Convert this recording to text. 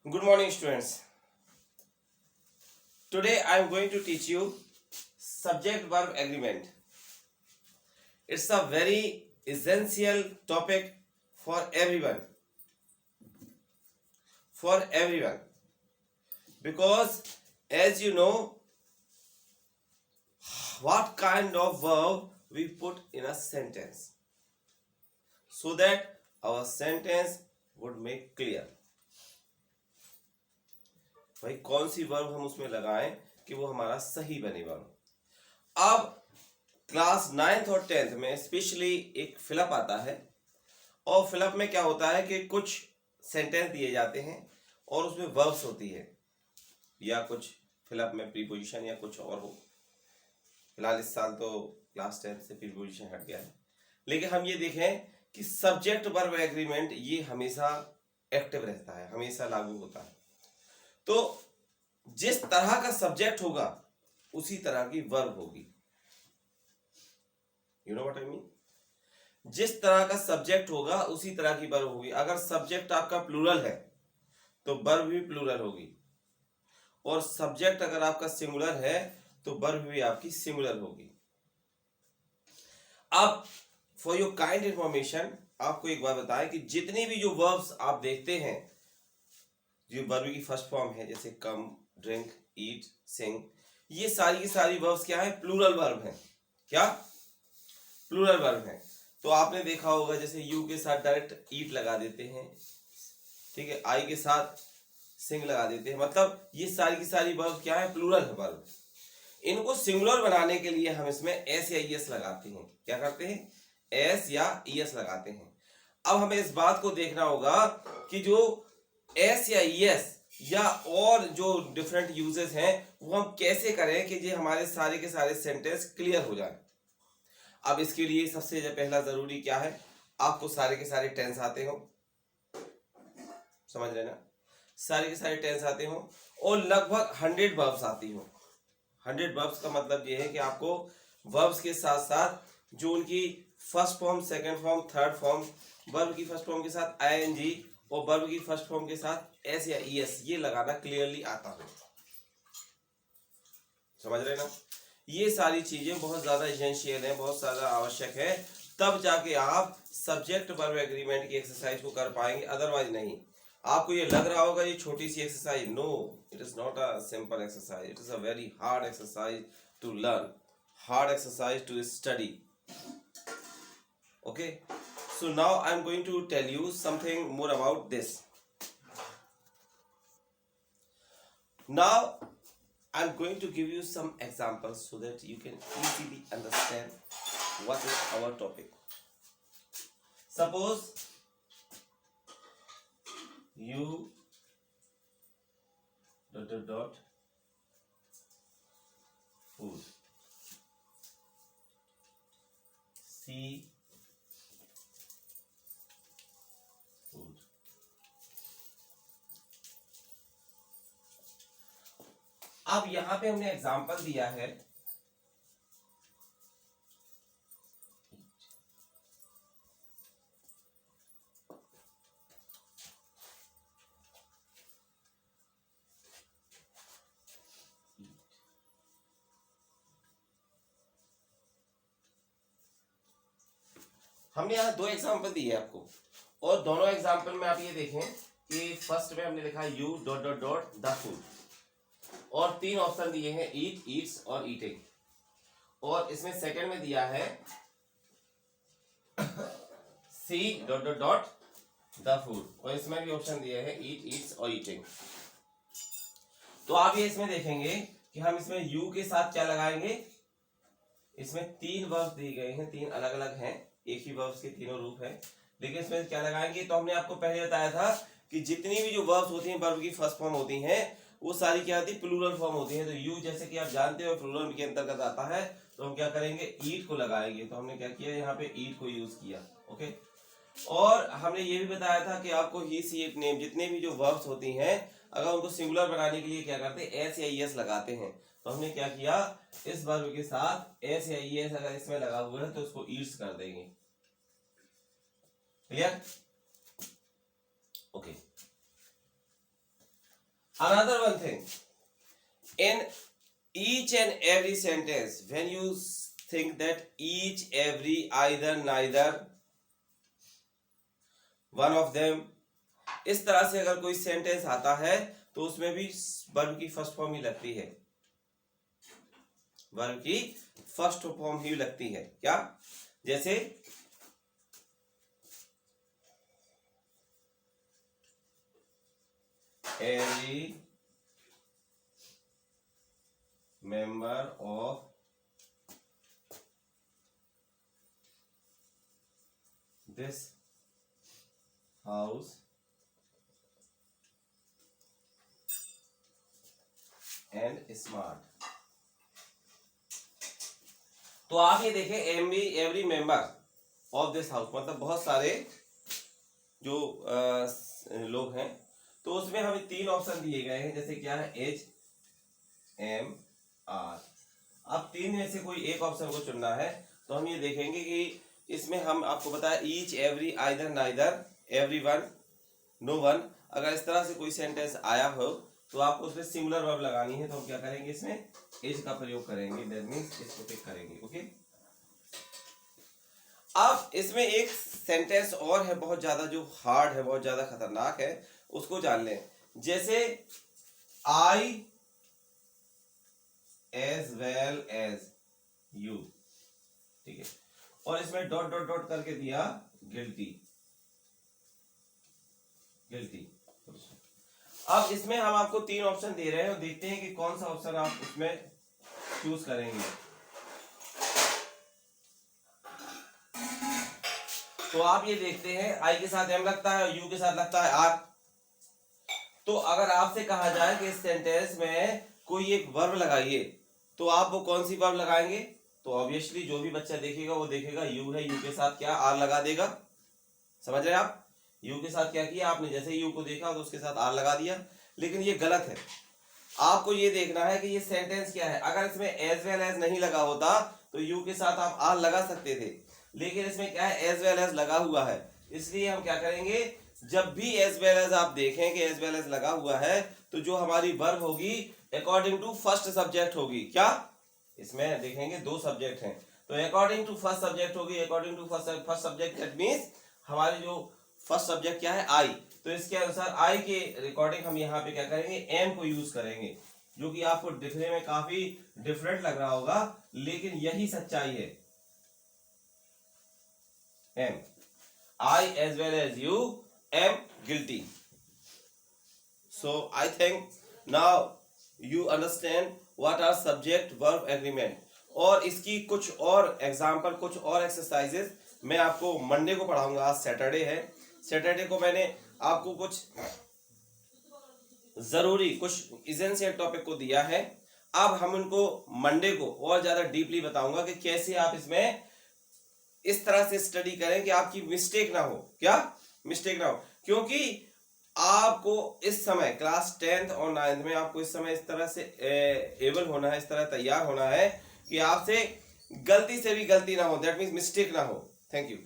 Good morning, students. Today I am going to teach you subject verb agreement. It's a very essential topic for everyone. For everyone. Because as you know, what kind of verb we put in a sentence so that our sentence would make clear. भाई कौन सी verb हम उसमें लगाएं कि वो हमारा सही बने वर्ब। अब क्लास 9th और 10th में स्पेशली एक फिलअप आता है और फिलअप में क्या होता है कि कुछ सेंटेंस दिए जाते हैं और उसमें वर्ब्स होती है या कुछ फिलअप में प्रीपोजिशन या कुछ और हो। फिलहाल इस साल तो क्लास 10th से प्रीपोजिशन हट गया है, लेकिन हम ये देखें कि सब्जेक्ट वर्ब एग्रीमेंट ये हमेशा एक्टिव रहता है, हमेशा लागू होता है। तो जिस तरह का सब्जेक्ट होगा उसी तरह की वर्ब होगी। You know what I mean? जिस तरह का सब्जेक्ट होगा उसी तरह की वर्ब होगी। अगर सब्जेक्ट आपका प्लूरल है तो वर्ब भी प्लूरल होगी, और सब्जेक्ट अगर आपका सिंगुलर है तो वर्ब भी आपकी सिंगुलर होगी। अब फॉर योर काइंड इंफॉर्मेशन आपको एक बात बताएं कि जितनी भी जो वर्ब्स आप देखते हैं जो वर्ब की फर्स्ट फॉर्म है, जैसे कम, ड्रिंक, ईट, सिंग, ये सारी की सारी वर्ब्स क्या है? प्लूरल वर्ब है। क्या? प्लूरल वर्ब है। तो आपने देखा होगा जैसे यू के साथ डायरेक्ट ईट लगा देते हैं, ठीक है, आई के साथ सिंग लगा देते हैं, मतलब ये सारी की सारी वर्ब क्या है? प्लूरल है वर्ब। इनको सिंगुलर बनाने के लिए हम इसमें एस या ईएस लगाते हैं। क्या करते हैं? एस या ईएस लगाते हैं। अब हमें इस बात को देखना होगा कि जो एस या ईएस या और जो डिफरेंट यूजेस हैं वो हम कैसे करें कि ये हमारे सारे के सारे सेंटेंस क्लियर हो जाए। अब इसके लिए सबसे पहला जरूरी क्या है? आपको सारे के सारे टेंस आते हो, समझ रहे ना? सारे के सारे टेंस आते हो और लगभग 100 वर्ब्स आती हो। 100 वर्ब्स का मतलब ये है कि आपको वर्ब्स के साथ साथ जो उनकी first form, second form, third form, verb की फर्स्ट फॉर्म के साथ आईएनजी और वर्ब की फर्स्ट फॉर्म के साथ एस या ईएस ये लगाना क्लियरली आता हो। समझ रहे ना? ये सारी चीजें बहुत ज्यादा एसेंशियल है, बहुत ज्यादा आवश्यक है, तब जाके आप सब्जेक्ट वर्ब एग्रीमेंट की एक्सरसाइज को कर पाएंगे, अदरवाइज नहीं। आपको ये लग रहा होगा ये छोटी सी exercise, no, it is not a simple exercise, it is a very hard exercise to learn, hard exercise to study. Okay, so now I am going to tell you something more about this. Now I am going to give you some examples so that you can easily understand what is our topic. Suppose you dot food, see food. अब यहां पे हमने example दिया है हमने यहाँ 2 example दिए आपको, और दोनों एग्जांपल में आप ये देखें कि फर्स्ट में हमने लिखा U dot dot dot the food, और 3 ऑप्शन दिए हैं, ईट, ईट्स और ईटिंग, और इसमें सेकंड में दिया है C dot dot dot the food, और इसमें भी ऑप्शन दिए हैं ईट, ईट्स और ईटिंग। तो आप ये इसमें देखेंगे कि हम इसमें यू के साथ क्या लगाएंगे, इसमें 3 वर्ब्स दिए गए हैं, 3 अलग अलग हैं, एक ही वर्ब्स के तीनों रूप हैं, लेकिन इसमें क्या लगाएंगे? तो हमने आपको पहले बताया था कि जितनी भी जो वर्ब्स होती हैं वर्ब की फर्स्ट फॉर्म होती हैं वो सारी क्या होती है? प्लूरल फॉर्म होती है। तो यू जैसे कि आप जानते हो प्लूरल के अंतर्गत आता है, तो हम क्या करेंगे? ईट को लगाएंगे। तो हमने क्या किया? यहाँ पे ईट को यूज किया। ओके, और हमने ये भी बताया था कि आपको ही, सी, इट, नेम जितने भी जो वर्ब्स होती हैं अगर उनको सिंगुलर बनाने के लिए क्या करते हैं? एस या ईएस लगाते हैं। तो हमने क्या किया? इस वर्ब के साथ एस या ईएस अगर इसमें लगा हुआ है तो उसको ईट्स कर देंगे। Clear? Okay, Another one thing, in each and every sentence, when you think that each, every, either, neither, one of them, इस तरह से अगर कोई सेंटेंस आता है तो उसमें भी वर्ब की फर्स्ट फॉर्म ही लगती है, वर्ब की फर्स्ट फॉर्म ही लगती है। क्या? जैसे every member of this house and smart। तो आप ये देखें, every member of this house, मतलब बहुत सारे जो लोग हैं, तो उसमें हमें 3 ऑप्शन दिए गए हैं। जैसे क्या है, एच, एम, आर। अब 3 में से कोई एक ऑप्शन को चुनना है, तो हम ये देखेंगे कि इसमें हम आपको बताया each, every, either, neither, every one, no one. अगर इस तरह से कोई सेंटेंस आया हो तो आपको उसमें सिंगुलर वर्ब लगानी है, तो हम क्या करेंगे, इसमें एज का प्रयोग करेंगे, दैट मींस इसको टिक करेंगे। ओके, अब इसमें एक सेंटेंस और है बहुत ज्यादा जो हार्ड है, बहुत ज्यादा खतरनाक है, उसको जान लें। जैसे आई एज वेल एज यू, ठीक है, और इसमें डॉट डॉट डॉट करके दिया गिल्टी, गिल्टी। अब इसमें हम आपको 3 ऑप्शन दे रहे हैं और देखते हैं कि कौन सा ऑप्शन आप उसमें चूज करेंगे। तो आप ये देखते हैं, आई के साथ एम लगता है और यू के साथ लगता है आर। तो अगर आपसे कहा जाए कि इस सेंटेंस में कोई एक वर्ब लगाइए, तो आप वो कौन सी वर्ब लगाएंगे? तो ऑब्वियसली जो भी बच्चा देखेगा वो देखेगा यू है, यू के साथ क्या आर लगा देगा। समझ रहे हैं आप? यू के साथ क्या किया आपने, जैसे यू को देखा तो उसके साथ आर लगा दिया। लेकिन ये गलत है, आपको ये देखना है कि ये सेंटेंस क्या है। अगर इसमें एज वेल एज नहीं लगा होता तो यू के साथ आप आर लगा सकते थे, लेकिन इसमें क्या है, एज वेल एज लगा हुआ है। इसलिए हम क्या करेंगे, जब भी एज वेल एज आप देखें कि एज वेल एज लगा हुआ है, तो जो हमारी वर्ब होगी अकॉर्डिंग टू फर्स्ट सब्जेक्ट होगी। क्या? इसमें देखेंगे 2 सब्जेक्ट हैं, तो अकॉर्डिंग टू फर्स्ट सब्जेक्ट होगी। According to first subject that means हमारी जो फर्स्ट सब्जेक्ट क्या है, आई। तो इसके अनुसार आई के रिकॉर्डिंग हम यहाँ पे क्या करेंगे, एम को यूज करेंगे, जो कि आपको दिखने में काफी डिफरेंट लग रहा होगा, लेकिन यही सच्चाई है। Am, I as well as you, am guilty. So I think now you understand what are subject verb agreement. और इसकी कुछ और एग्जाम्पल, कुछ और एक्सरसाइजेस मैं आपको मंडे को पढ़ाऊंगा। आज सैटरडे है, सैटरडे को मैंने आपको कुछ जरूरी, कुछ इसेंशियल टॉपिक को दिया है। अब हम उनको मंडे को और ज्यादा डीपली बताऊंगा कि कैसे आप इसमें इस तरह से स्टडी करें कि आपकी मिस्टेक ना हो। क्या? मिस्टेक ना हो, क्योंकि आपको इस समय क्लास 10th और 9th में आपको इस समय इस तरह से एबल होना है, इस तरह तैयार होना है कि आपसे गलती से भी गलती ना हो, दैट मीन्स मिस्टेक ना हो। Thank you.